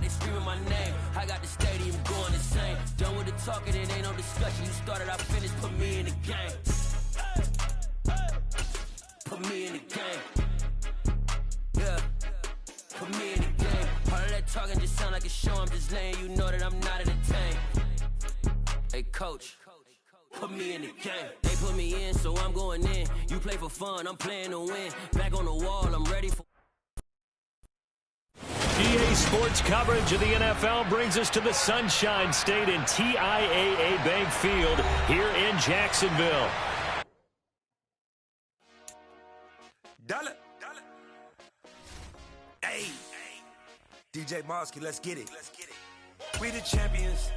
they screaming my name. I got the stadium going insane. Done with the talking, it ain't no discussion. You started, I finished, put me in the game. Put me in the game. Yeah. Put me in the game. All of that talking just sound like a show. I'm just letting you know that I'm not entertained. Hey, coach. Put me in the game. They put me in, so I'm going in. You play for fun, I'm playing to win. Back on the wall, I'm ready for... EA Sports coverage of the NFL brings us to the Sunshine State in TIAA Bank Field here in Jacksonville. Dollar. Hey. DJ Mosky, let's get it. We the champions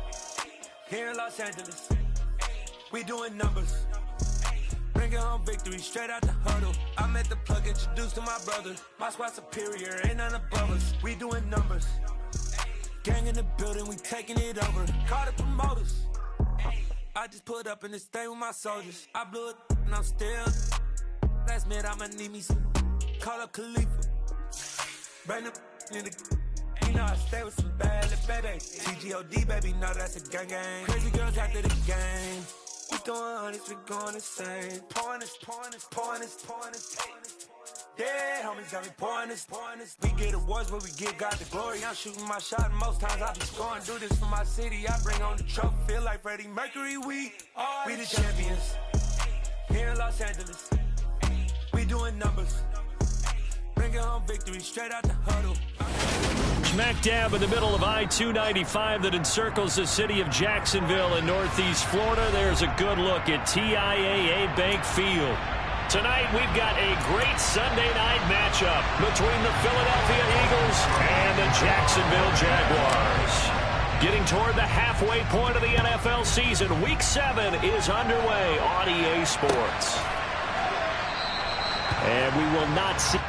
here in Los Angeles. We doing numbers. Bringing home victory straight out the huddle. I met the plug, introduced to my brother. My squad superior, ain't none above us. We doing numbers. Gang in the building, we taking it over. Call the promoters. I just put up in this thing with my soldiers. I blew it and I'm still. Last minute, I'ma need me some. Call up Khalifa. Bring the in the. You know I stay with some bad little baby. TGOD, baby, know that's a gang gang. Crazy girls after the game. We going honest, we going insane. Pouring this. Yeah, homies got me pouring this. We get awards, but we give God the glory. I'm shooting my shot, and most times I be scoring. Do this for my city, I bring on the trophy. Feel like Freddie Mercury, we the champions. Here in Los Angeles, we doing numbers. Bringing home victory straight out the huddle. Smack dab in the middle of I-295 that encircles the city of Jacksonville in northeast Florida. There's a good look at TIAA Bank Field. Tonight we've got a great Sunday night matchup between the Philadelphia Eagles and the Jacksonville Jaguars. Getting toward the halfway point of the NFL season, Week 7 is underway on EA Sports. And we will not see...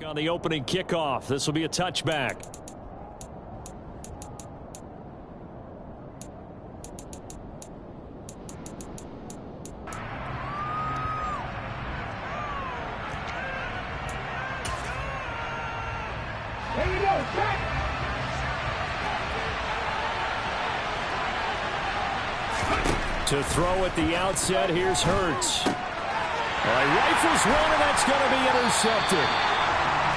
On the opening kickoff, this will be a touchback. There you go, back. To throw at the outset, here's Hurts. He rifles one, and that's going to be intercepted.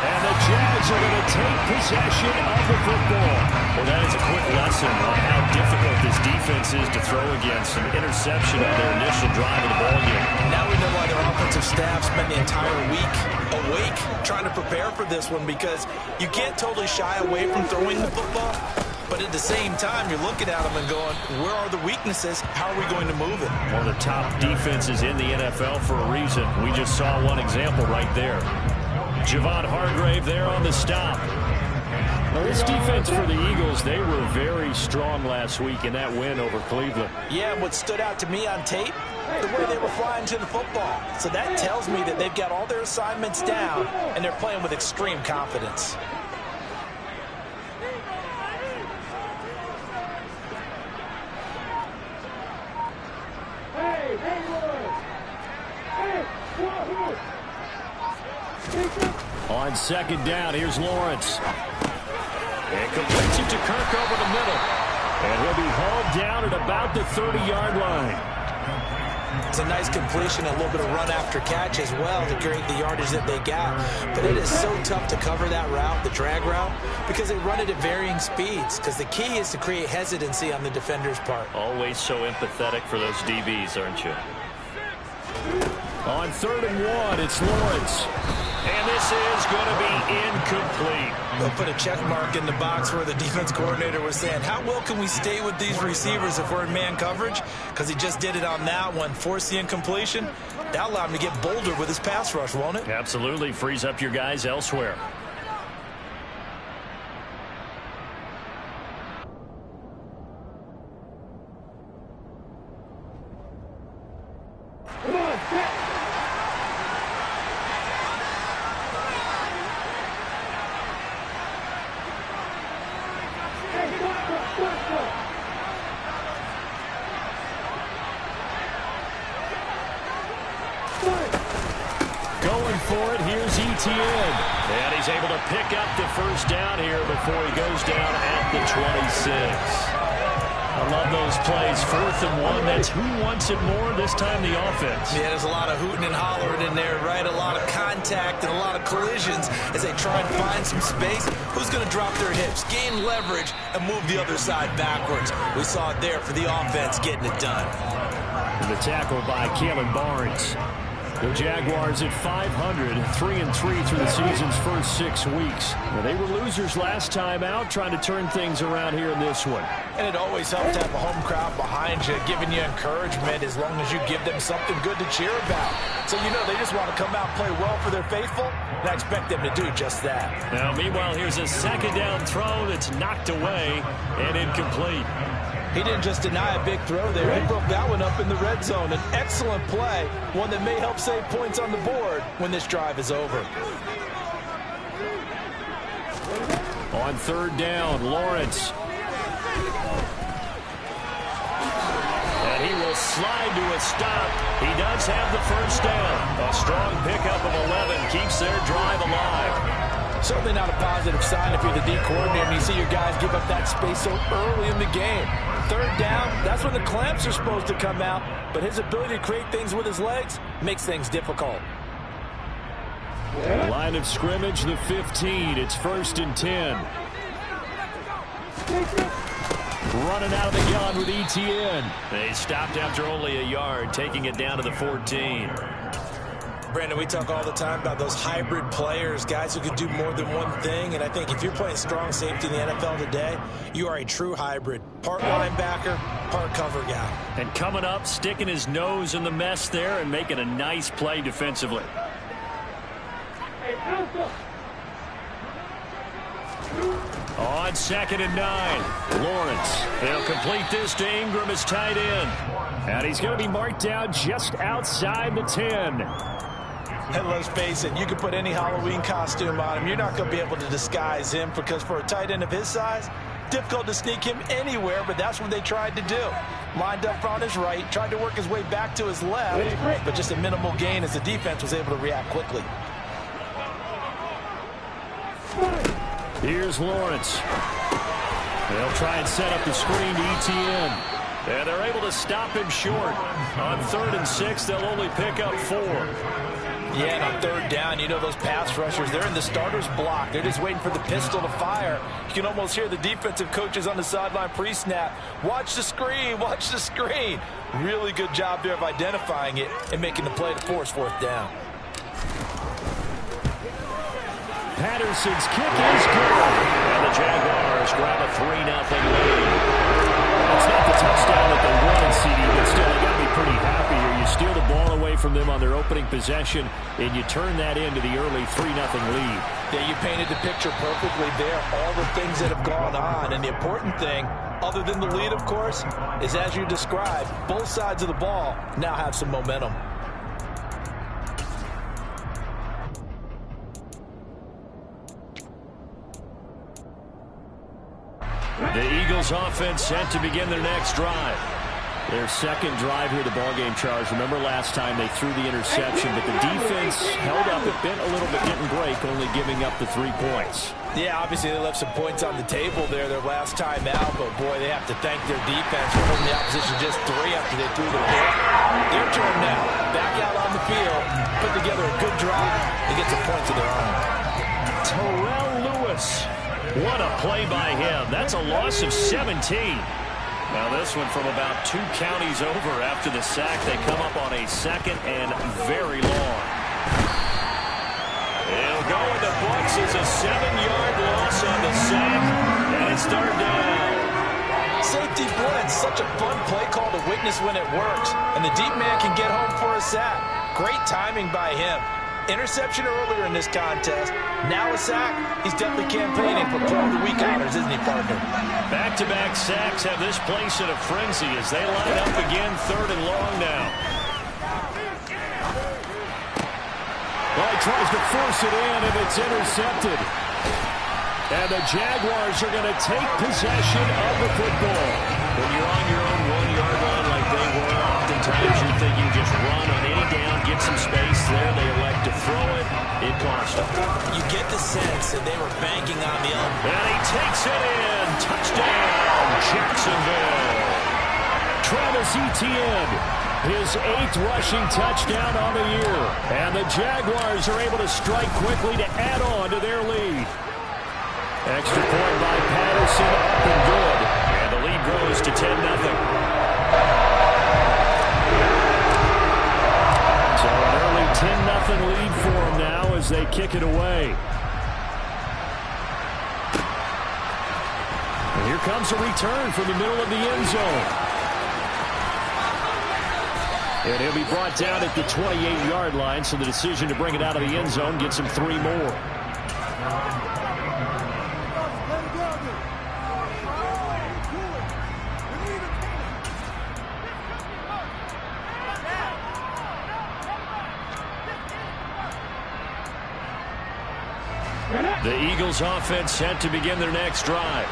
And the Jags are going to take possession of the football. Well, that is a quick lesson on how difficult this defense is to throw against. An interception on their initial drive of the ballgame. Now we know why their offensive staff spent the entire week awake trying to prepare for this one, because you can't totally shy away from throwing the football. But at the same time, you're looking at them and going, where are the weaknesses? How are we going to move it? One of the top defenses in the NFL for a reason. We just saw one example right there. Javon Hargrave there on the stop. Now, this defense for the Eagles, they were very strong last week in that win over Cleveland. Yeah, what stood out to me on tape, the way they were flying to the football. So that tells me that they've got all their assignments down, and they're playing with extreme confidence. Hey, Haywood! Hey! On second down, here's Lawrence. And completes it to Kirk over the middle. And he'll be hauled down at about the 30-yard line. It's a nice completion, a little bit of run after catch as well to create the yardage that they got. But it is so tough to cover that route, the drag route, because they run it at varying speeds. Because the key is to create hesitancy on the defender's part. Always so empathetic for those DBs, aren't you? On 3rd and 1, it's Lawrence. And this is going to be incomplete. They'll put a check mark in the box where the defense coordinator was saying, how well can we stay with these receivers if we're in man coverage? Because he just did it on that one, forced the incompletion. That allowed him to get bolder with his pass rush, won't it? Absolutely. Frees up your guys elsewhere. Going for it, here's Etienne. And he's able to pick up the first down here before he goes down at the 26. I love those plays. 4th and 1. That's who wants it more, this time the offense. Yeah, there's a lot of hooting and hollering in there, right? A lot of contact and a lot of collisions as they try and find some space. Who's going to drop their hips, gain leverage, and move the other side backwards? We saw it there for the offense getting it done. And the tackle by Kalen Barnes. The Jaguars at 500, 3-3 through the season's first 6 weeks. Now, they were losers last time out, trying to turn things around here in this one. And it always helps to have a home crowd behind you, giving you encouragement as long as you give them something good to cheer about. So, you know, they just want to come out and play well for their faithful, and I expect them to do just that. Now, meanwhile, here's a second down throw that's knocked away and incomplete. He didn't just deny a big throw there. He broke that one up in the red zone. An excellent play, one that may help save points on the board when this drive is over. On 3rd down, Lawrence. And he will slide to a stop. He does have the first down. A strong pickup of 11 keeps their drive alive. Certainly not a positive sign if you're the D coordinator and you see your guys give up that space so early in the game. 3rd down, that's when the clamps are supposed to come out, but his ability to create things with his legs makes things difficult. Line of scrimmage, the 15. It's 1st and 10. Running out of the gun with Etienne. They stopped after only a yard, taking it down to the 14. Brandon, we talk all the time about those hybrid players, guys who can do more than one thing, and I think if you're playing strong safety in the NFL today, you are a true hybrid. Part linebacker, part cover guy. And coming up, sticking his nose in the mess there and making a nice play defensively. On 2nd and 9, Lawrence. They'll complete this to Ingram as tight end. And he's going to be marked down just outside the 10. And let's face it, you can put any Halloween costume on him. You're not going to be able to disguise him because for a tight end of his size, difficult to sneak him anywhere, but that's what they tried to do. Lined up on his right, tried to work his way back to his left, but just a minimal gain as the defense was able to react quickly. Here's Lawrence. They'll try and set up the screen to Etienne. And they're able to stop him short. On 3rd and 6, they'll only pick up 4. Yeah, and on 3rd down, you know those pass rushers, they're in the starter's block. They're just waiting for the pistol to fire. You can almost hear the defensive coaches on the sideline pre-snap. Watch the screen, watch the screen. Really good job there of identifying it and making the play to force 4th down. Patterson's kick is good. And the Jaguars grab a 3-0 lead. It's not the touchdown that they wanted, CD, but still, they got to be pretty happy here. You steal the ball away from them on their opening possession, and you turn that into the early 3-0 lead. Yeah, you painted the picture perfectly there. All the things that have gone on, and the important thing, other than the lead, of course, is as you described, both sides of the ball now have some momentum. The Eagles offense set to begin their next drive. Their second drive here, the ballgame, Charles. Remember last time they threw the interception, but the defense held up. It bent a little bit, didn't break, only giving up the 3 points. Yeah, obviously they left some points on the table there their last time out, but boy, they have to thank their defense for holding the opposition just 3 after they threw the ball. Their turn now. Back out on the field, put together a good drive, and get some points of their own. Terrell Lewis. What a play by him. That's a loss of 17. Now this one from about 2 counties over after the sack. They come up on a 2nd and very long. It'll go in the books as a 7-yard loss on the sack, and it's 3rd down. Safety blitz, such a fun play call to witness when it works, and the deep man can get home for a sack. Great timing by him. Interception earlier in this contest. Now a sack. He's definitely campaigning for Player of the Week honors, isn't he, partner? Back-to-back sacks have this place in a frenzy as they line up again, 3rd and long now. Well, he tries to force it in, and it's intercepted. And the Jaguars are going to take possession of the football. When you're on your own 1-yard line like they were, oftentimes you're thinking just run on any down, get some space there. They elect to throw it. It cost them. You get the sense that they were banking on the element. And he takes it in. Touchdown, Jacksonville. Travis Etienne, his 8th rushing touchdown on the year. And the Jaguars are able to strike quickly to add on to their lead. Extra point by Patterson, up and good. And the lead grows to 10-0. So an early 10-0 lead for them now as they kick it away. And here comes a return from the middle of the end zone. And he'll be brought down at the 28-yard line, so the decision to bring it out of the end zone gets him 3 more. The Eagles offense set to begin their next drive.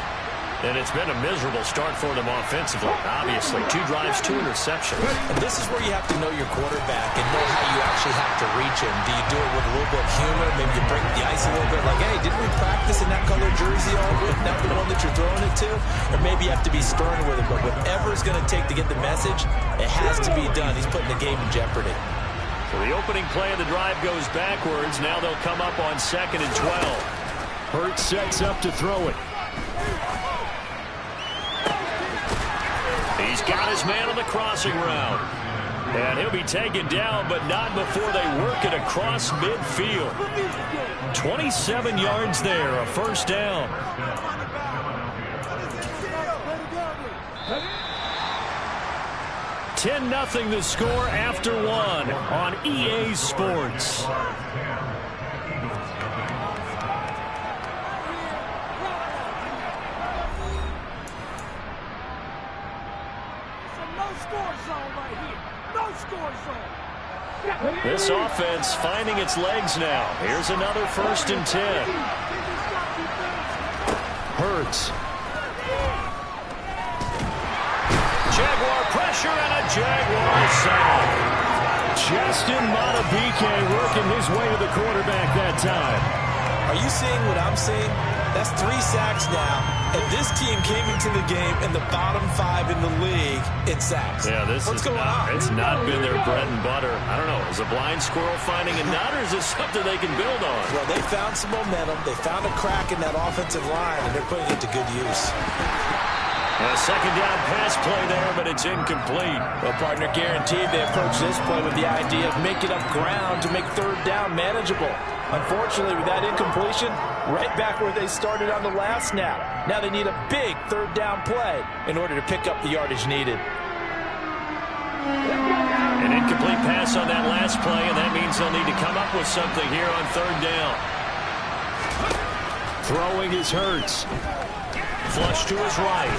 And it's been a miserable start for them offensively, obviously. 2 drives, 2 interceptions. And this is where you have to know your quarterback and know how you actually have to reach him. Do you do it with a little bit of humor? Maybe you break the ice a little bit, like, hey, didn't we practice in that color jersey all week? Not the one that you're throwing it to? Or maybe you have to be stern with it. But whatever it's going to take to get the message, it has to be done. He's putting the game in jeopardy. So the opening play of the drive goes backwards. Now they'll come up on 2nd and 12. Hurts sets up to throw it. He's got his man on the crossing route. And he'll be taken down, but not before they work it across midfield. 27 yards there, a 1st down. $10-0 the score after 1 on EA Sports. This offense finding its legs now. Here's another 1st and 10. Hurts. Jaguar pressure and a Jaguar sack. Justin Madubuike working his way to the quarterback that time. Are you seeing what I'm seeing? That's 3 sacks now. And this team came into the game in the bottom 5 in the league in sacks. Yeah, What's going on? It's not been their bread and butter. I don't know. Is a blind squirrel finding a nut, or is this something they can build on? Well, they found some momentum. They found a crack in that offensive line, and they're putting it to good use. A 2nd down pass play there, but it's incomplete. Well, partner, guaranteed they approach this play with the idea of making up ground to make 3rd down manageable. Unfortunately, with that incompletion, right back where they started on the last snap. Now they need a big 3rd down play in order to pick up the yardage needed. An incomplete pass on that last play, and that means they'll need to come up with something here on 3rd down. Throwing is Hurts. Flush to his right.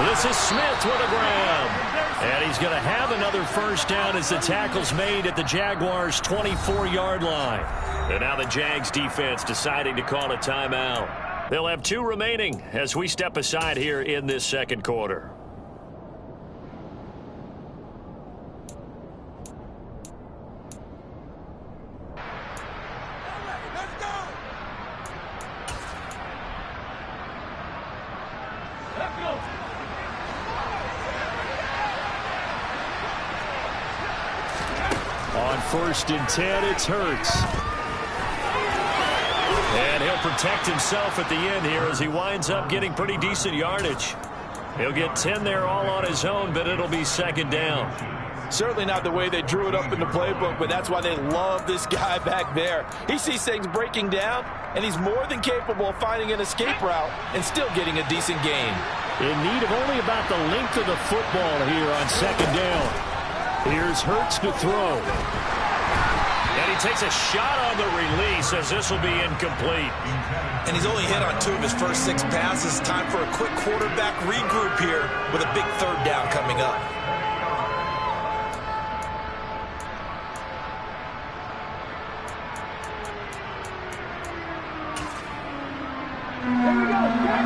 This is Smith with a grab. And he's going to have another 1st down as the tackle's made at the Jaguars' 24-yard line. And now the Jags defense deciding to call a timeout. They'll have 2 remaining as we step aside here in this second quarter. On 1st and 10, it's Hurts. And he'll protect himself at the end here as he winds up getting pretty decent yardage. He'll get 10 there all on his own, but it'll be second down. Certainly not the way they drew it up in the playbook, but that's why they love this guy back there. He sees things breaking down, and he's more than capable of finding an escape route and still getting a decent gain. In need of only about the length of the football here on second down. Here's Hurts to throw. And he takes a shot on the release as this will be incomplete. And he's only hit on 2 of his first 6 passes. Time for a quick quarterback regroup here with a big 3rd down coming up.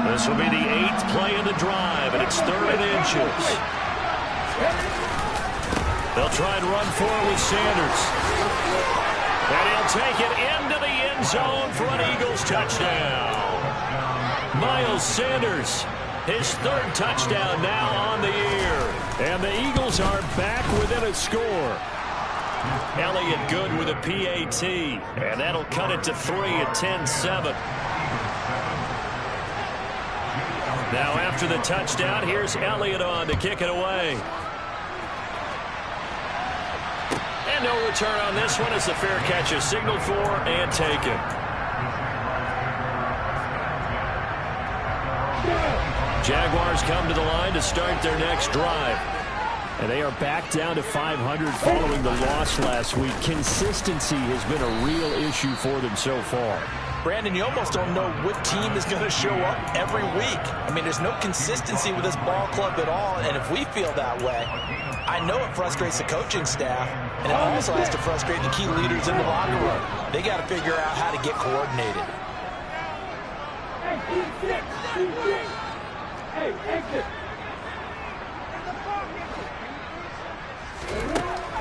This will be the 8th play of the drive, and it's 3rd and inches. They'll try and run for it with Sanders. And he'll take it into the end zone for an Eagles touchdown. Miles Sanders, his 3rd touchdown now on the year. And the Eagles are back within a score. Elliott good with a PAT. And that'll cut it to 3 at 10-7. Now after the touchdown, here's Elliott on to kick it away. And no return on this one as the fair catch is signaled for and taken. Jaguars come to the line to start their next drive. And they are back down to 500 following the loss last week. Consistency has been a real issue for them so far. Brandon, you almost don't know what team is going to show up every week. I mean, there's no consistency with this ball club at all, and if we feel that way, I know it frustrates the coaching staff, and it also has to frustrate the key leaders in the locker room. They got to figure out how to get coordinated.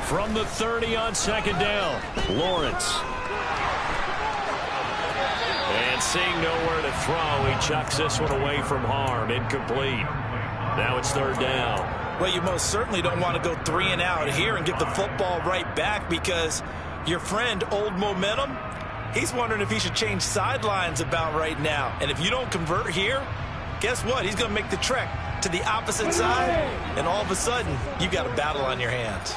From the 30 on second down, Lawrence. And seeing nowhere to throw, he chucks this one away from harm. Incomplete. Now it's 3rd down. Well, you most certainly don't want to go 3 and out here and get the football right back because your friend, Old Momentum, he's wondering if he should change sidelines about right now. And if you don't convert here, guess what? He's going to make the trek to the opposite side, and all of a sudden, you've got a battle on your hands.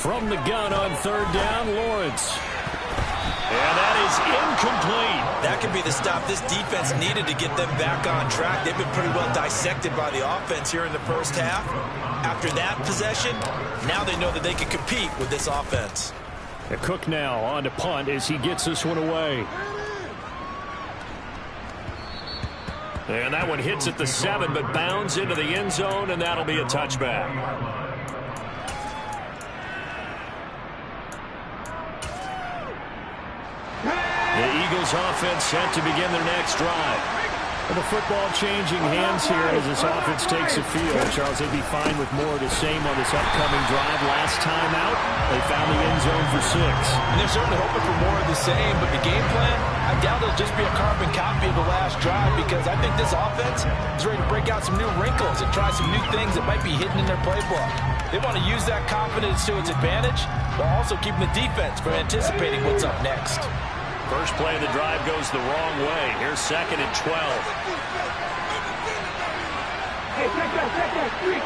From the gun on 3rd down, Lawrence. And that is incomplete. That could be the stop this defense needed to get them back on track. They've been pretty well dissected by the offense here in the first half. After that possession, now they know that they can compete with this offense. Cook now on to punt as he gets this one away. And that one hits at the 7, but bounds into the end zone, and that'll be a touchback. The Eagles offense set to begin their next drive. And the football changing hands here as this offense takes the field. Charles, they'd be fine with more of the same on this upcoming drive. Last time out, they found the end zone for 6. And they're certainly hoping for more of the same, but the game plan, I doubt it'll just be a carbon copy of the last drive because I think this offense is ready to break out some new wrinkles and try some new things that might be hidden in their playbook. They want to use that confidence to its advantage while also keeping the defense from anticipating what's up next. First play of the drive goes the wrong way. Here's 2nd and 12. Hey, check that, 3.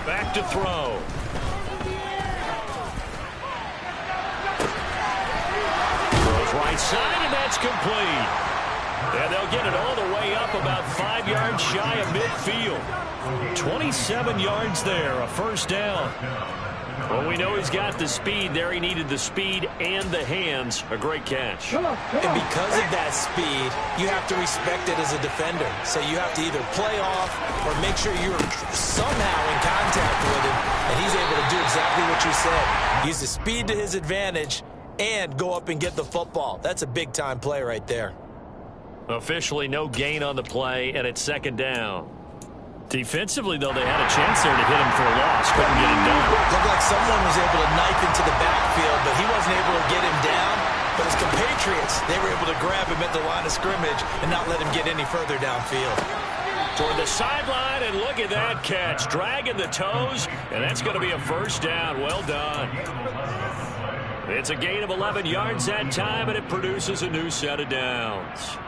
Back to throw. Throws right side, and that's complete. And they'll get it all the way up about 5 yards shy of midfield. 27 yards there, a first down. Well, we know he's got the speed there. He needed the speed and the hands. A great catch. And because of that speed, you have to respect it as a defender. So you have to either play off or make sure you're somehow in contact with him. And he's able to do exactly what you said. Use the speed to his advantage and go up and get the football. That's a big-time play right there. Officially no gain on the play, and it's second down. Defensively, though, they had a chance there to hit him for a loss. Couldn't get him done. Looked like someone was able to knife into the backfield, but he wasn't able to get him down. But his compatriots, they were able to grab him at the line of scrimmage and not let him get any further downfield. Toward the sideline, and look at that catch. Dragging the toes, and that's going to be a first down. Well done. It's a gain of 11 yards that time, and it produces a new set of downs.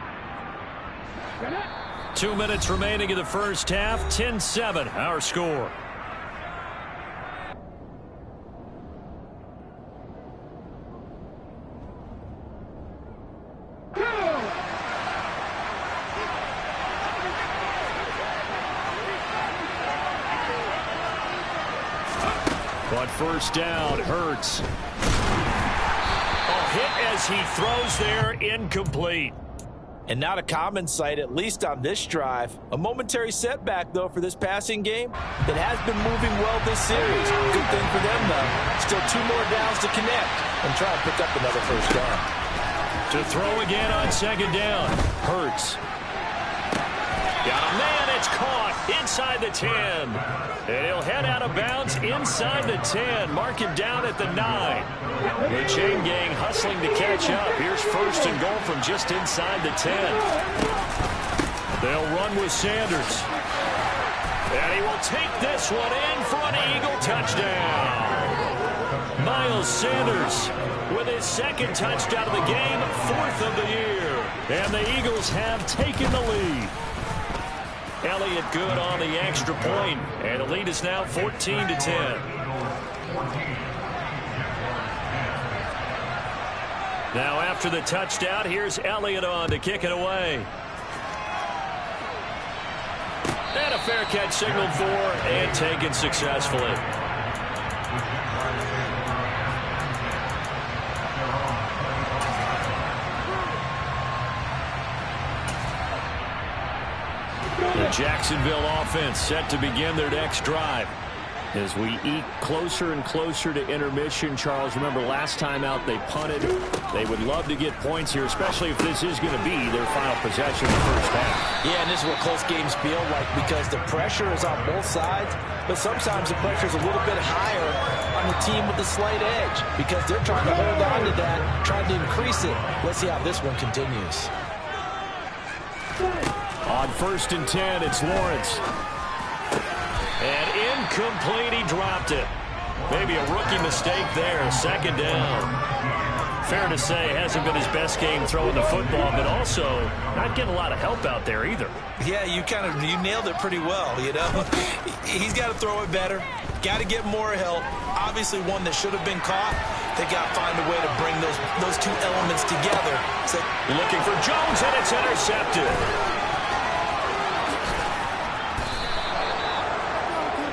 2 minutes remaining in the first half. 10-7, our score. But first down, Hurts. A hit as he throws there, incomplete. And not a common sight, at least on this drive. A momentary setback, though, for this passing game that has been moving well this series. Good thing for them, though. Still 2 more downs to connect and try and pick up another first down. To throw again on second down. Hurts. Got a man, it's caught inside the 10. And he'll head out of bounds inside the 10. Mark him down at the 9. The chain gang hustling to catch up. Here's first and goal from just inside the 10. They'll run with Sanders. And he will take this one in for an Eagle touchdown. Miles Sanders with his second touchdown of the game, 4th of the year. And the Eagles have taken the lead. Elliott good on the extra point, and the lead is now 14-10. Now after the touchdown, here's Elliott on to kick it away. And a fair catch signaled for and taken successfully. The Jacksonville offense set to begin their next drive. As we eke closer and closer to intermission, Charles, remember last time out they punted. They would love to get points here, especially if this is going to be their final possession in the first half. Yeah, and this is what close games feel like because the pressure is on both sides, but sometimes the pressure is a little bit higher on the team with the slight edge because they're trying to hold on to that, trying to increase it. Let's see how this one continues. On 1st and 10, it's Lawrence. And incomplete, he dropped it. Maybe a rookie mistake there, 2nd down. Fair to say, hasn't been his best game throwing the football, but also not getting a lot of help out there either. Yeah, you nailed it pretty well, you know. He's got to throw it better, got to get more help. Obviously one that should have been caught. They got to find a way to bring those 2 elements together. So, looking for Jones, and it's intercepted.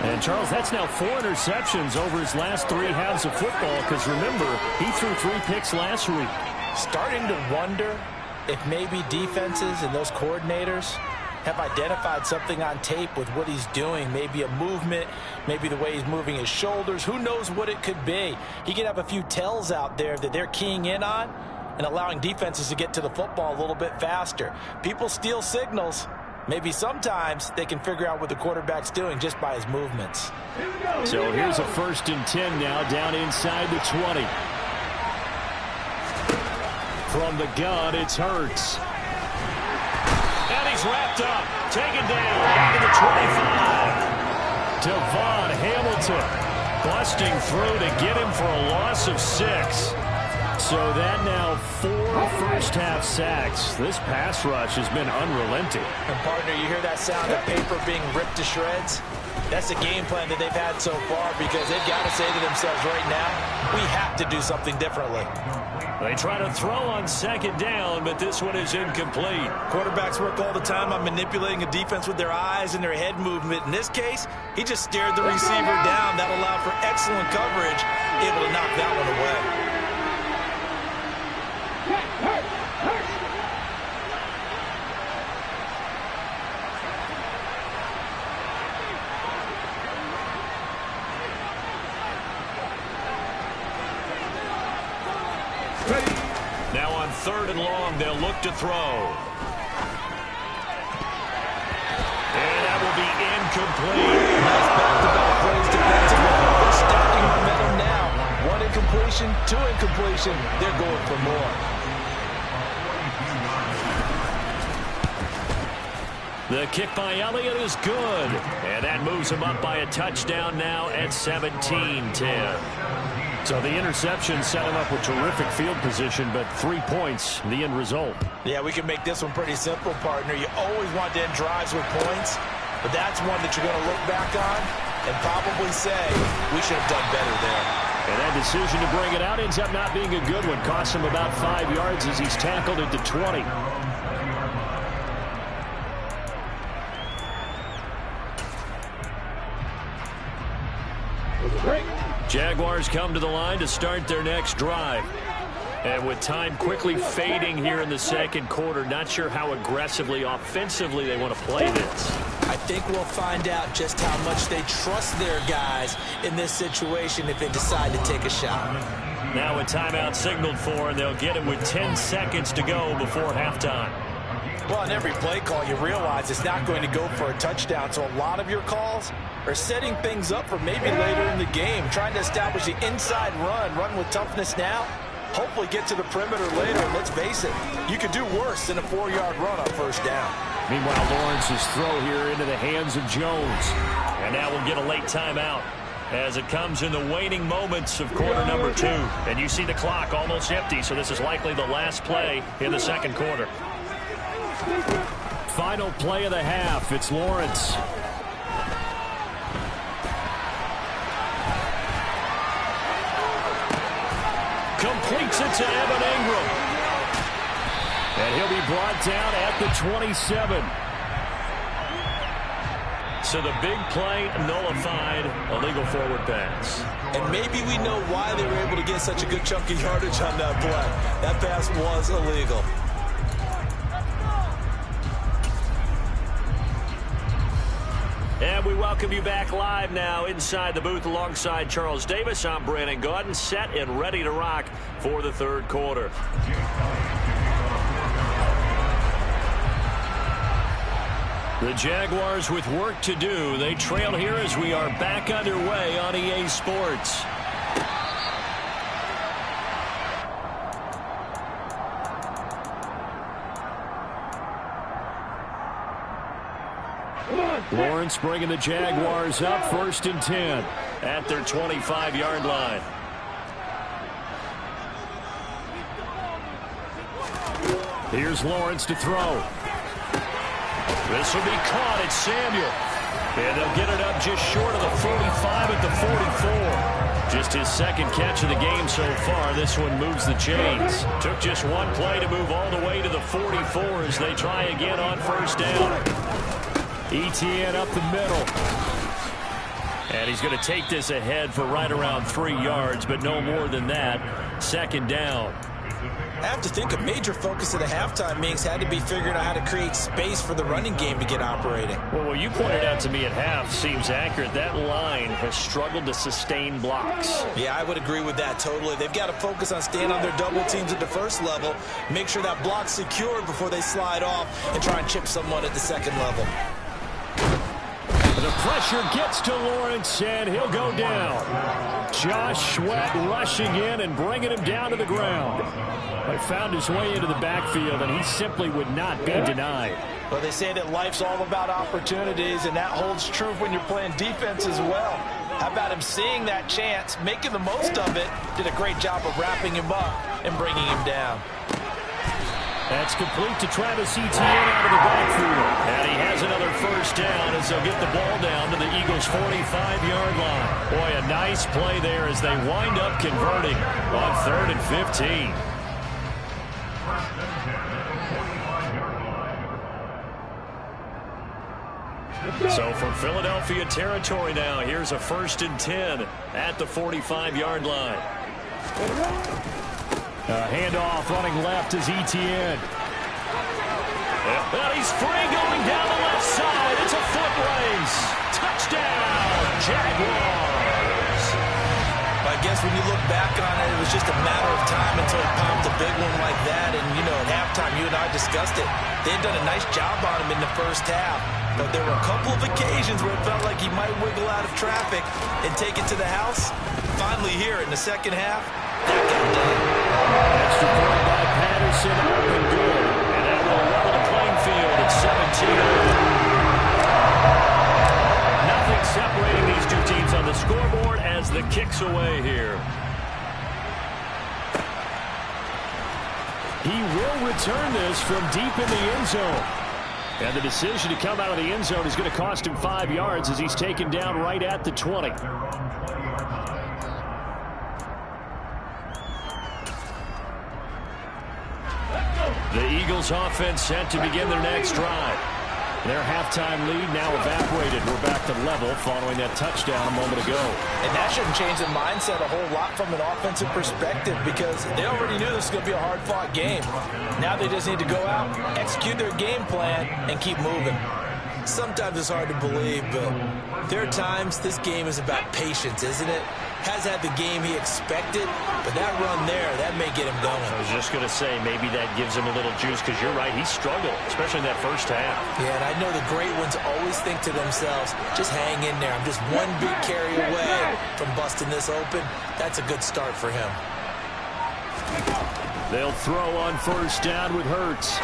And, Charles, that's now 4 interceptions over his last 3 halves of football because, remember, he threw 3 picks last week. Starting to wonder if maybe defenses and those coordinators have identified something on tape with what he's doing. Maybe a movement, maybe the way he's moving his shoulders. Who knows what it could be? He could have a few tells out there that they're keying in on and allowing defenses to get to the football a little bit faster. People steal signals. Maybe sometimes they can figure out what the quarterback's doing just by his movements. So here's a 1st and 10 now down inside the 20. From the gun, it's Hurts. And he's wrapped up, taken down, back to the 25. Devon Hamilton busting through to get him for a loss of 6. So that now 4 first-half sacks. This pass rush has been unrelenting. And, partner, you hear that sound of paper being ripped to shreds? That's the game plan that they've had so far because they've got to say to themselves right now, we have to do something differently. They try to throw on second down, but this one is incomplete. Quarterbacks work all the time on manipulating a defense with their eyes and their head movement. In this case, he just stared the receiver down. That allowed for excellent coverage, able to knock that one away. Now on 3rd and long, they'll look to throw. And that will be incomplete. Nice back-to-back plays defensively. They're stacking momentum now. 1 incompletion, 2 incompletion. They're going for more. The kick by Elliott is good. And that moves him up by a touchdown now at 17-10. So the interception set him up with terrific field position, but 3 points, the end result. Yeah, we can make this one pretty simple, partner. You always want to end drives with points, but that's one that you're going to look back on and probably say, we should have done better there. And that decision to bring it out ends up not being a good one. Costs him about 5 yards as he's tackled at the 20. Jaguars come to the line to start their next drive. And with time quickly fading here in the second quarter, not sure how aggressively, offensively they want to play this. I think we'll find out just how much they trust their guys in this situation if they decide to take a shot. Now a timeout signaled for, and they'll get it with 10 seconds to go before halftime. Well, on every play call, you realize it's not going to go for a touchdown, so a lot of your calls are setting things up for maybe later in the game, trying to establish the inside run with toughness now, hopefully get to the perimeter later, and let's face it, you could do worse than a 4-yard run on first down. Meanwhile, Lawrence's throw here into the hands of Jones. And now we'll get a late timeout as it comes in the waning moments of quarter number 2. And you see the clock almost empty, so this is likely the last play in the second quarter. Final play of the half. It's Lawrence. Completes it to Evan Ingram. And he'll be brought down at the 27. So the big play nullified, illegal forward pass. And maybe we know why they were able to get such a good chunk of yardage on that play. That pass was illegal. And we welcome you back live now inside the booth alongside Charles Davis. I'm Brandon Gaudin, set and ready to rock for the third quarter. The Jaguars with work to do. They trail here as we are back underway on EA Sports. Lawrence bringing the Jaguars up 1st and 10 at their 25-yard line. Here's Lawrence to throw. This will be caught. It's Samuel. And they'll get it up just short of the 45 at the 44. Just his second catch of the game so far. This one moves the chains. Took just one play to move all the way to the 44 as they try again on first down. Etienne up the middle. And he's going to take this ahead for right around 3 yards, but no more than that. Second down. I have to think a major focus of the halftime meetings had to be figuring out how to create space for the running game to get operating. Well, what you pointed out to me at half seems accurate. That line has struggled to sustain blocks. Yeah, I would agree with that totally. They've got to focus on staying on their double teams at the first level, make sure that block's secured before they slide off and try and chip someone at the second level. The pressure gets to Lawrence, and he'll go down. Josh Sweat rushing in and bringing him down to the ground. He found his way into the backfield, and he simply would not be denied. Well, they say that life's all about opportunities, and that holds true when you're playing defense as well. How about him seeing that chance, making the most of it, did a great job of wrapping him up and bringing him down. That's complete to Travis Etienne out of the backfield. And he has another first down as they'll get the ball down to the Eagles' 45-yard line. Boy, a nice play there as they wind up converting on 3rd and 15. So for Philadelphia territory now, here's a 1st and 10 at the 45-yard line. Handoff running left is Etienne. Well, he's free going down the left side. It's a foot race. Touchdown, Jaguars. I guess when you look back on it, it was just a matter of time until he popped a big one like that. And, you know, at halftime, you and I discussed it. They had done a nice job on him in the first half. But there were a couple of occasions where it felt like he might wiggle out of traffic and take it to the house. Finally here in the second half, that got done. Extra point by Patterson, open good. And that will level the playing field at 17. Nothing separating these two teams on the scoreboard as the kick's away here. He will return this from deep in the end zone. And the decision to come out of the end zone is going to cost him 5 yards as he's taken down right at the 20. The Eagles offense set to begin their next drive. Their halftime lead now evaporated. We're back to level following that touchdown a moment ago. And that shouldn't change the mindset a whole lot from an offensive perspective because they already knew this was going to be a hard-fought game. Now they just need to go out, execute their game plan, and keep moving. Sometimes it's hard to believe, but there are times this game is about patience, isn't it? Has had the game he expected, but that run there, that may get him going. I was just going to say, maybe that gives him a little juice because you're right, he struggled, especially in that first half. Yeah, and I know the great ones always think to themselves, just hang in there. I'm just one big carry away from busting this open. That's a good start for him. They'll throw on 1st down with Hurts.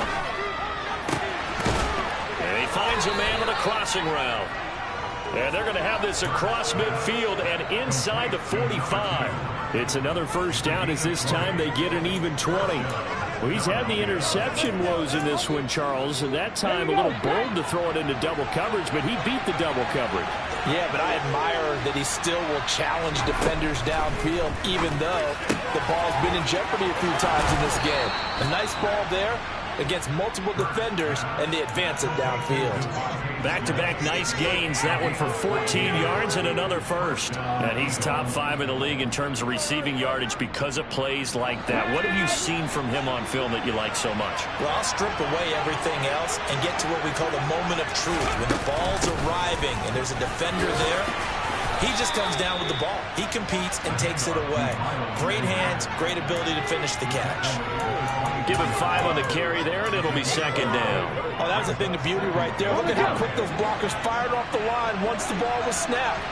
And he finds a man on a crossing route. And they're going to have this across midfield and inside the 45. It's another 1st down as this time they get an even 20. Well, he's had the interception woes in this one, Charles, and that time a little bold to throw it into double coverage, but he beat the double coverage. Yeah, but I admire that he still will challenge defenders downfield, even though the ball's been in jeopardy a few times in this game. A nice ball there against multiple defenders, and they advance it downfield. Back-to-back nice gains. That one for 14 yards and another 1st. And he's top 5 in the league in terms of receiving yardage because of plays like that. What have you seen from him on film that you like so much? Well, I'll strip away everything else and get to what we call the moment of truth. When the ball's arriving and there's a defender there, he just comes down with the ball. He competes and takes it away. Great hands, great ability to finish the catch. Give him 5 on the carry there, and it'll be 2nd down. Oh, that was a thing of beauty right there. Look at how quick those blockers fired off the line once the ball was snapped.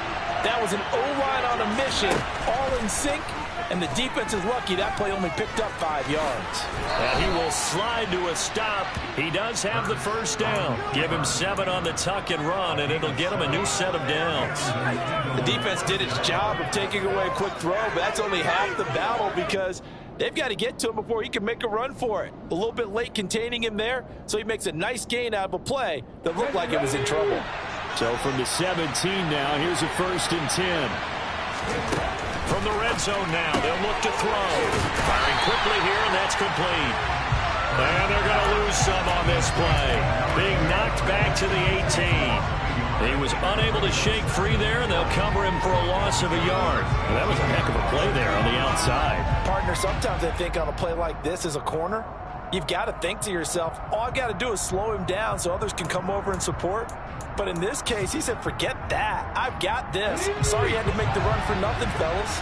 That was an O-line on a mission, all in sync, and the defense is lucky that play only picked up 5 yards. And he will slide to a stop. He does have the 1st down. Give him 7 on the tuck and run, and it'll get him a new set of downs. The defense did its job of taking away a quick throw, but that's only half the battle because they've got to get to him before he can make a run for it. A little bit late containing him there, so he makes a nice gain out of a play that looked like it was in trouble. So from the 17 now, here's a 1st and 10. From the red zone now, they'll look to throw. Firing quickly here, and that's complete. And they're going to lose some on this play. Being knocked back to the 18. He was unable to shake free there, and they'll cover him for a loss of a yard. And that was a heck of a play there on the outside. Partner, sometimes I think on a play like this as a corner, you've got to think to yourself, all I've got to do is slow him down so others can come over and support. But in this case, he said, forget that. I've got this. Sorry you had to make the run for nothing, fellas.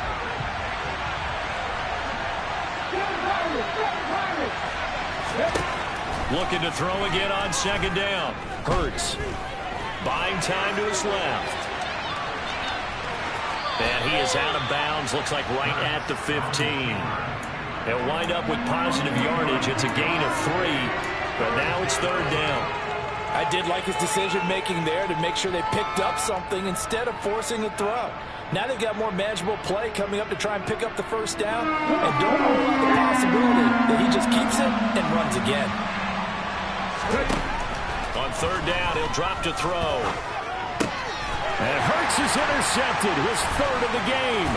Looking to throw again on 2nd down. Hurts. Buying time to his left. And he is out of bounds. Looks like right at the 15. He'll wind up with positive yardage. It's a gain of 3. But now it's 3rd down. I did like his decision-making there to make sure they picked up something instead of forcing a throw. Now they've got more manageable play coming up to try and pick up the 1st down. And don't rule out the possibility that he just keeps it and runs again. On 3rd down, he'll drop to throw. And Hurts is intercepted, his 3rd of the game.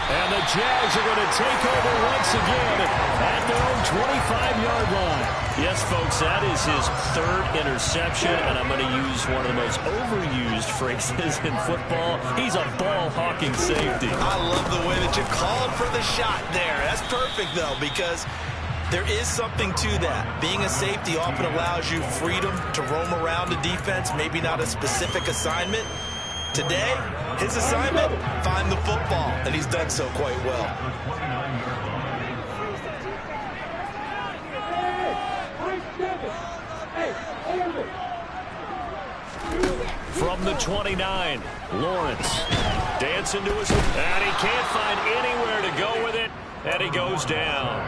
And the Jags are going to take over once again at their own 25-yard line. Yes, folks, that is his third interception, and I'm going to use one of the most overused phrases in football. He's a ball-hawking safety. I love the way that you called for the shot there. That's perfect, though, because there is something to that. Being a safety often allows you freedom to roam around the defense, maybe not a specific assignment. Today, his assignment, find the football, and he's done so quite well. From the 29, Lawrence dancing to his, and he can't find anywhere to go with it, and he goes down.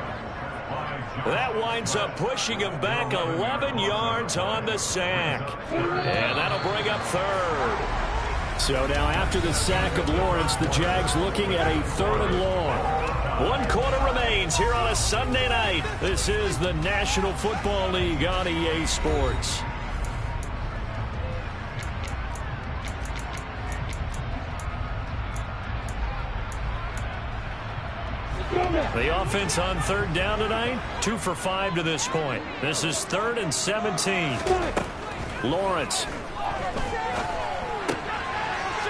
That winds up pushing him back 11 yards on the sack, and that'll bring up third. So now after the sack of Lawrence, the Jags looking at a 3rd and long. 1 quarter remains here on a Sunday night. This is the National Football League on EA Sports. The offense on 3rd down tonight, 2 for 5 to this point. This is 3rd and 17. Lawrence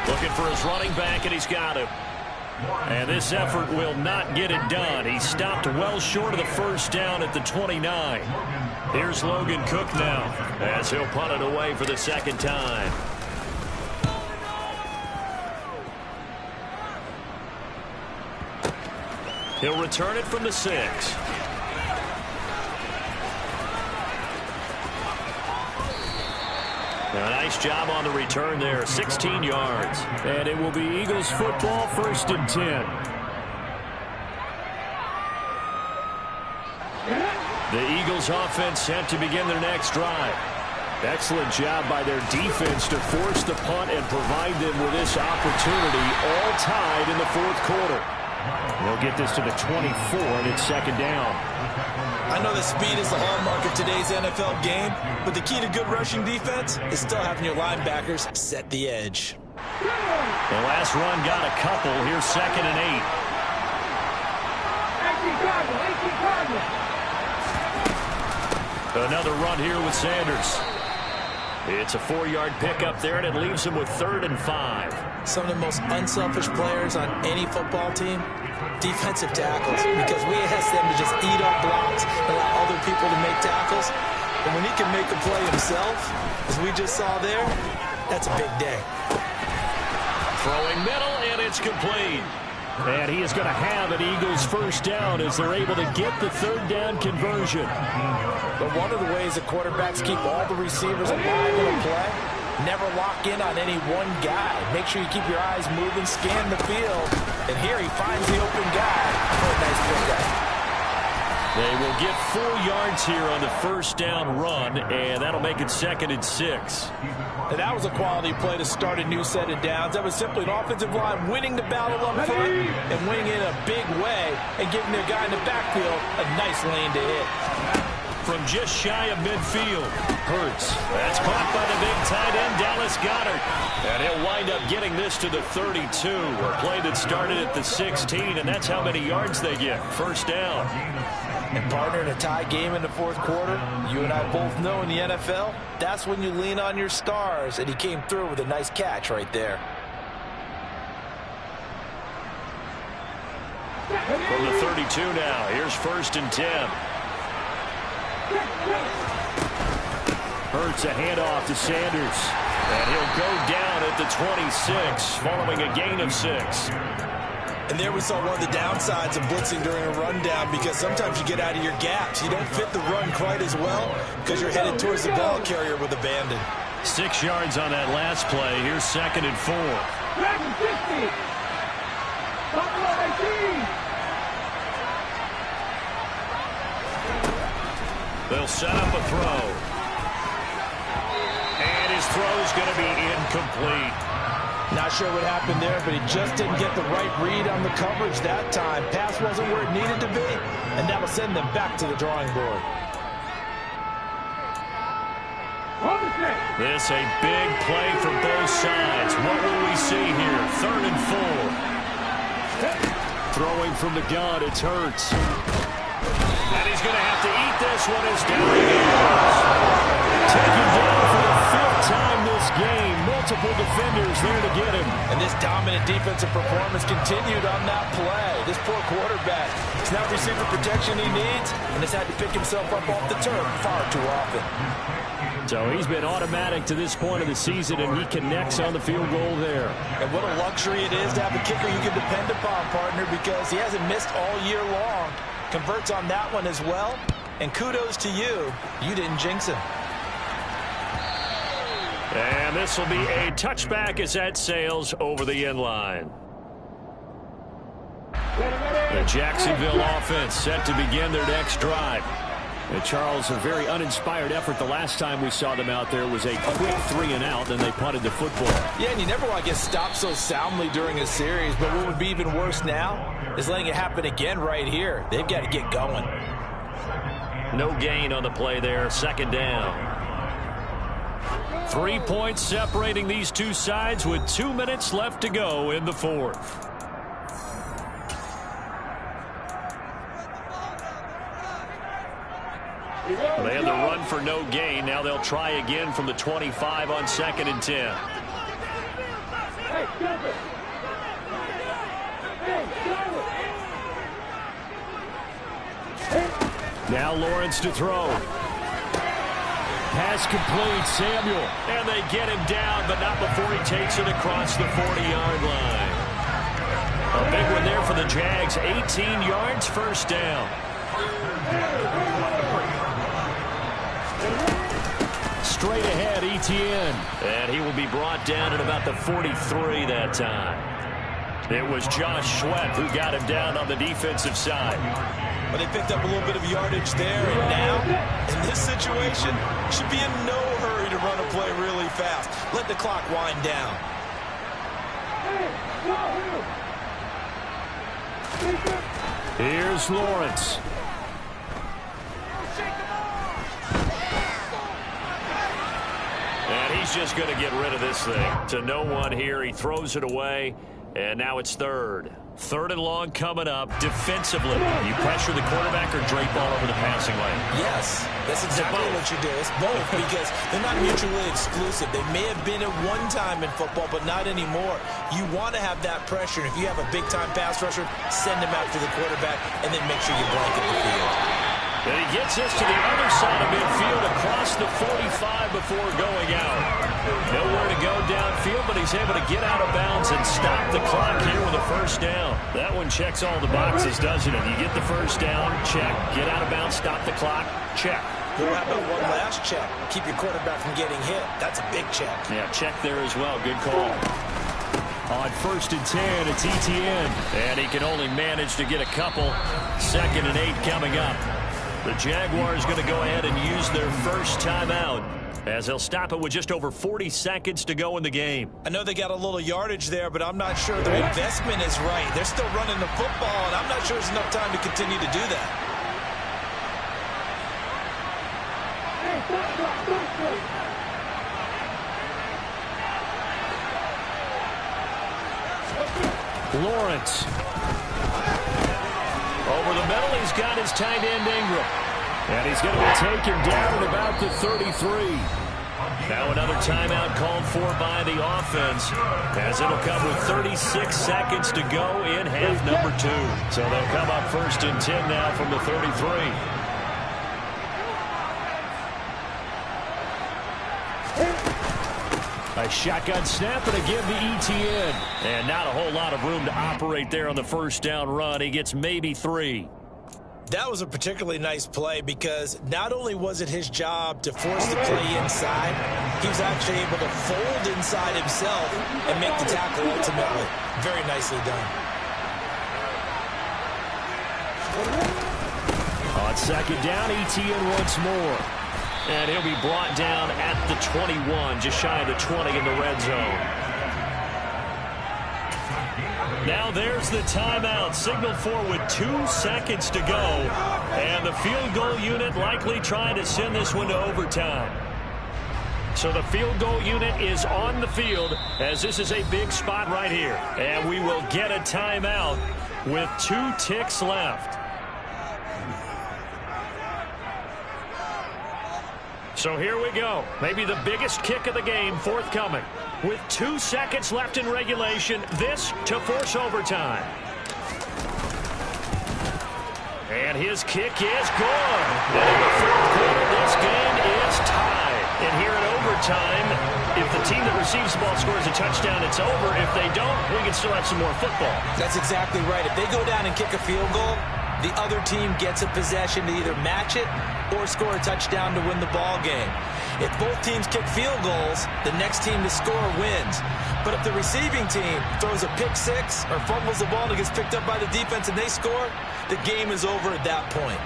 looking for his running back, and he's got him. And this effort will not get it done. He stopped well short of the 1st down at the 29. Here's Logan Cook now as he'll punt it away for the 2nd time. He'll return it from the 6. A nice job on the return there, 16 yards. And it will be Eagles football, 1st and 10. The Eagles offense set to begin their next drive. Excellent job by their defense to force the punt and provide them with this opportunity, all tied in the 4th quarter. They'll get this to the 24, and it's 2nd down. I know that speed is the hallmark of today's NFL game, but the key to good rushing defense is still having your linebackers set the edge. The last run got a couple. Here's 2nd and 8. Another run here with Sanders. It's a 4-yard pickup there, and it leaves him with 3rd and 5. Some of the most unselfish players on any football team, defensive tackles, because we ask them to just eat up blocks and allow other people to make tackles. And when he can make a play himself, as we just saw there, that's a big day. Throwing middle, and it's complete. And he is going to have an Eagles 1st down as they're able to get the 3rd down conversion. But one of the ways that quarterbacks keep all the receivers alive in a play, never lock in on any one guy. Make sure you keep your eyes moving, scan the field. And here he finds the open guy for a nice pickup. They will get 4 yards here on the 1st down run, and that'll make it 2nd and 6. And that was a quality play to start a new set of downs. That was simply an offensive line winning the battle up front and winning it in a big way and giving their guy in the backfield a nice lane to hit. From just shy of midfield, Hurts. That's caught by the big tight end, Dallas Goedert. And he'll wind up getting this to the 32, a play that started at the 16, and that's how many yards they get. 1st down. And partner, in a tie game in the 4th quarter, you and I both know in the NFL, that's when you lean on your stars, and he came through with a nice catch right there. From the 32 now, here's 1st and 10. Hurts a handoff to Sanders, and he'll go down at the 26 following a gain of 6. And there we saw one of the downsides of blitzing during a rundown, because sometimes you get out of your gaps. You don't fit the run quite as well because you're headed towards the ball carrier with abandon. 6 yards on that last play. Here's 2nd and 4. They'll set up a throw. And his throw's going to be incomplete. Not sure what happened there, but he just didn't get the right read on the coverage that time. Pass wasn't where it needed to be, and that'll send them back to the drawing board. This a big play for both sides. What will we see here? 3rd and 4. Throwing from the gun, it's Hurts. And he's going to have to eat this one as down he goes. Taken down for the 5th time this game. Multiple defenders there to get him. And this dominant defensive performance continued on that play. This poor quarterback, it's not received the protection he needs, and has had to pick himself up off the turf far too often. So he's been automatic to this point of the season, and he connects on the field goal there. And what a luxury it is to have a kicker you can depend upon, partner, because he hasn't missed all year long. Converts on that one as well, and kudos to you. You didn't jinx him. And this will be a touchback as that sails over the end line. The Jacksonville offense set to begin their next drive. And Charles, a very uninspired effort. The last time we saw them out there was a quick 3-and-out, then they punted the football. Yeah, and you never want to get stopped so soundly during a series, but what would be even worse now is letting it happen again right here. They've got to get going. No gain on the play there, 2nd down. 3 points separating these two sides with 2 minutes left to go in the 4th. They had the run for no gain. Now they'll try again from the 25 on 2nd and 10. Now Lawrence to throw. Pass complete, Samuel. And they get him down, but not before he takes it across the 40-yard line. A big one there for the Jags. 18 yards, 1st down. Straight ahead, Etienne. And he will be brought down at about the 43 that time. It was Josh Sweat who got him down on the defensive side. But they picked up a little bit of yardage there, and now, in this situation, should be in no hurry to run a play really fast. Let the clock wind down. Here's Lawrence. And he's just going to get rid of this thing. To no one here. He throws it away, and now it's 3rd. 3rd and long coming up. Defensively, you pressure the quarterback or drape all over the passing lane? Yes, that's exactly what you do. It's both because they're not mutually exclusive. They may have been at one time in football, but not anymore. You want to have that pressure. And if you have a big-time pass rusher, send him after the quarterback and then make sure you blanket the field. And he gets this to the other side of midfield across the 45 before going out. Nowhere to go downfield, but he's able to get out of bounds and stop the clock here with a 1st down. That one checks all the boxes, doesn't it? You get the 1st down, check. Get out of bounds, stop the clock, check. Well, how about one last check? Keep your quarterback from getting hit. That's a big check. Yeah, check there as well. Good call. On 1st and 10, it's Etienne. And he can only manage to get a couple. 2nd and 8 coming up. The Jaguars going to go ahead and use their first timeout as they'll stop it with just over 40 seconds to go in the game. I know they got a little yardage there, but I'm not sure their investment is right. They're still running the football, and I'm not sure there's enough time to continue to do that. Lawrence. Over the middle, he's got his tight end Ingram. And he's going to be taken down at about the 33. Now another timeout called for by the offense, as it'll come with 36 seconds to go in half number 2. So they'll come up 1st and 10 now from the 33. A shotgun snap and again the Etienne. And not a whole lot of room to operate there on the 1st down run. He gets maybe 3. That was a particularly nice play because not only was it his job to force the play inside, he was actually able to fold inside himself and make the tackle ultimately. Very nicely done. On 2nd down, Etienne once more. And he'll be brought down at the 21, just shy of the 20 in the red zone. Now there's the timeout, signaled for with 2 seconds to go. And the field goal unit likely trying to send this one to overtime. So the field goal unit is on the field as this is a big spot right here. And we will get a timeout with 2 ticks left. So here we go. Maybe the biggest kick of the game forthcoming. With 2 seconds left in regulation, this to force overtime. And his kick is good. And in the 4th quarter, this game is tied. And here in overtime, if the team that receives the ball scores a touchdown, it's over. If they don't, we can still have some more football. That's exactly right. If they go down and kick a field goal, the other team gets a possession to either match it or score a touchdown to win the ball game. If both teams kick field goals, the next team to score wins. But if the receiving team throws a pick six or fumbles the ball and it gets picked up by the defense and they score, the game is over at that point.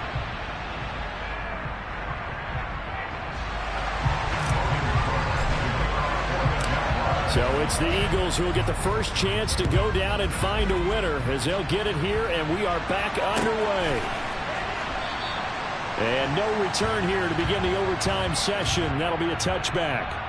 So it's the Eagles who will get the first chance to go down and find a winner as they'll get it here, and we are back underway. And no return here to begin the overtime session. That'll be a touchback.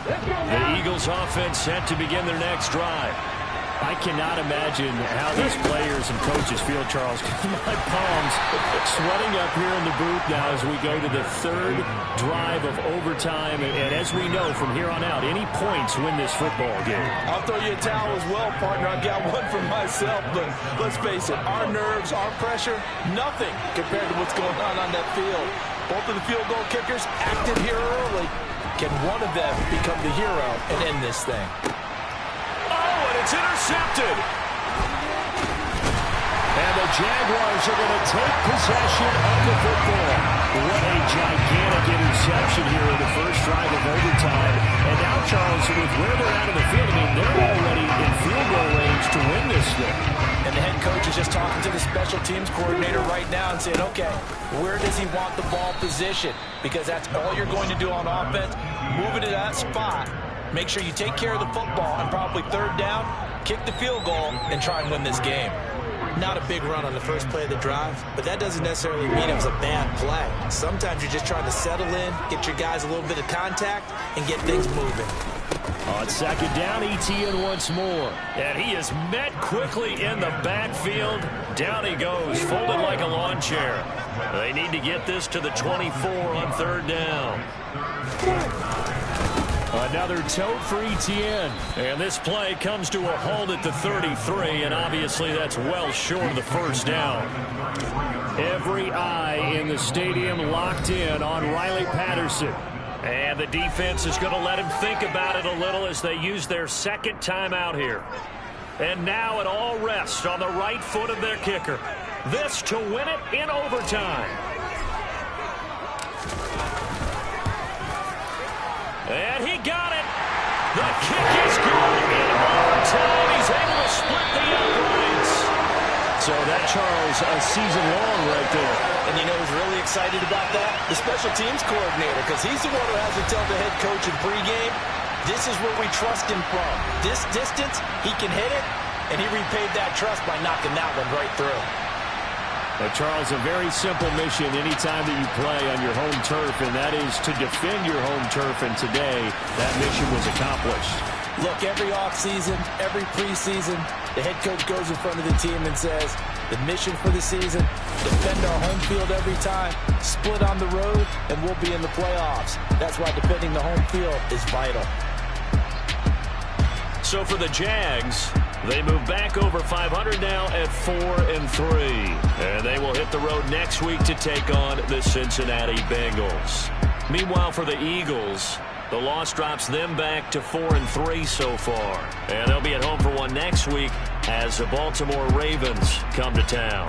The Eagles offense set to begin their next drive. I cannot imagine how these players and coaches feel, Charles. My palms sweating up here in the booth now as we go to the 3rd drive of overtime. And as we know from here on out, any points win this football game. I'll throw you a towel as well, partner. I got one for myself, but let's face it, our nerves, our pressure, nothing compared to what's going on that field. Both of the field goal kickers active here early. Can one of them become the hero and end this thing? Oh, and it's intercepted. And the Jaguars are going to take possession of the football. What a gigantic interception here in the first drive of overtime. And now, Charles, with where they're at in the field, I mean, they're already in field goal range to win this thing. And the head coach is just talking to the special teams coordinator right now and saying, okay, where does he want the ball positioned? Because that's all you're going to do on offense. Move it to that spot. Make sure you take care of the football and probably 3rd down, kick the field goal, and try and win this game. Not a big run on the first play of the drive, but that doesn't necessarily mean it was a bad play. Sometimes you're just trying to settle in, get your guys a little bit of contact, and get things moving. On 2nd down, Etienne once more. And he is met quickly in the backfield. Down he goes, folded like a lawn chair. They need to get this to the 24 on 3rd down. Another tote for Etienne. And this play comes to a halt at the 33, and obviously that's well short of the 1st down. Every eye in the stadium locked in on Riley Patterson. And the defense is going to let him think about it a little as they use their 2nd timeout here. And now it all rests on the right foot of their kicker. This to win it in overtime. And he got it. The kick is good in overtime. He's able to split the uprights. So that, Charles, a season long right there. And you know who's really excited about that? The special teams coordinator, because he's the one who has to tell the head coach in pregame, this is where we trust him from. This distance, he can hit it, and he repaid that trust by knocking that one right through. Charles, a very simple mission anytime that you play on your home turf, and that is to defend your home turf, and today that mission was accomplished. Look, every offseason, every preseason, the head coach goes in front of the team and says, the mission for the season, defend our home field every time, split on the road, and we'll be in the playoffs. That's why defending the home field is vital. So for the Jags, they move back over 500 now at 4-3. And they will hit the road next week to take on the Cincinnati Bengals. Meanwhile, for the Eagles, the loss drops them back to 4-3 so far. And they'll be at home for one next week as the Baltimore Ravens come to town.